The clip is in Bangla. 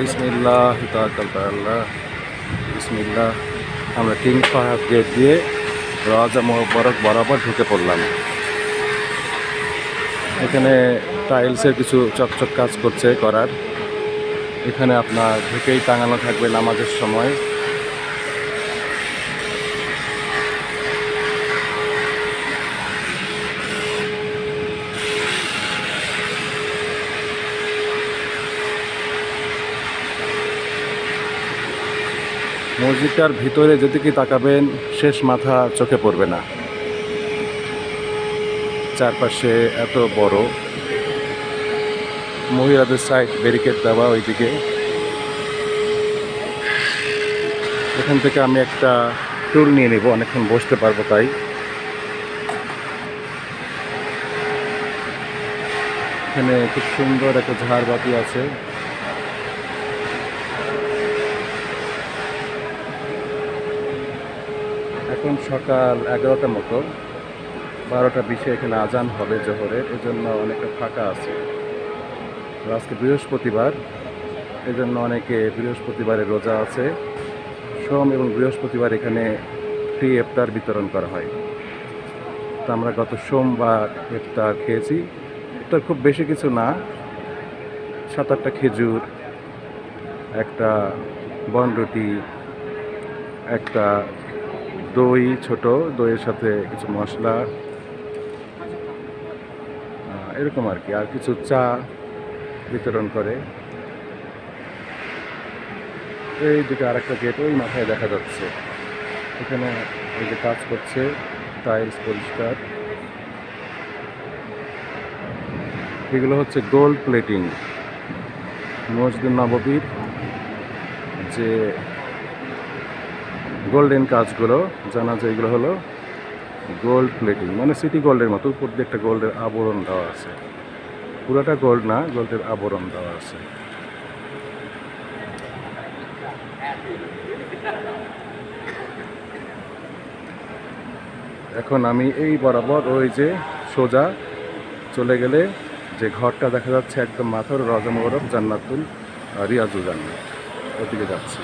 বিসমিল্লাহ তাওয়াক্কালতু আল্লাহ। বিসমিল্লাহ। আমরা কিং ফাহাদ গেট দিয়ে রাজা মোবারক বরাবর ঢুকে পড়লাম। এখানে টাইলসের কিছু চকচক কাজ করছে করার। এখানে আপনার ঢুকেই টাঙানো থাকবে নামাজের সময়। মসজিদটার ভিতরে যেদিকে তাকাবেন শেষ মাথা চোখে পড়বে না। চারপাশে এত বড়, মহিলাদের সাইড ব্যারিকেড দেওয়া ওইদিকে। এখান থেকে আমি একটা টুল নিয়ে নেব, অনেকক্ষণ বসতে পারবো তাই। এখানে খুব সুন্দর একটা ঝাড়বাতি আছে। এখন সকাল 11টার মতো, 12টা 20-এ এখানে আজান হবে জোহরের, এজন্য অনেকটা ফাঁকা আছে। আজকে বৃহস্পতিবার, এজন্য অনেকে বৃহস্পতিবারে রোজা আছে। সোম এবং বৃহস্পতিবার এখানে ফ্রি ইফতার বিতরণ করা হয়। তো আমরা গত সোমবার ইফতার খেয়েছি। ইফতার খুব বেশি কিছু না, 7-8টা খেজুর, একটা বনরুটি, একটা দই, ছোট দইয়ের সাথে কিছু মশলা, এরকম আর কি। আর কিছু চা বিতরণ করে। এই দিকে আরেকটা গেট ওই মাথায় দেখা যাচ্ছে। এখানে এই যে কাজ করছে, টাইলস পরিষ্কার। এগুলো হচ্ছে গোল্ড প্লেটিং। মসজিদ নববীর যে গোল্ডেন কাজগুলো জানা যায়, এগুলো হলো গোল্ড প্লেটিং, মানে সিটি গোল্ডের মতো। উপর দিয়ে একটা গোল্ডের আবরণ দেওয়া আছে, পুরোটা গোল্ড না, গোল্ডের আবরণ দেওয়া আছে। এখন আমি এই বরাবর ওই যে সোজা চলে গেলে যে ঘরটা দেখা যাচ্ছে একদম মাথার, রাজা মোবারক জান্নাতুল রিয়াজুল জান্নাত, ওদিকে যাচ্ছি।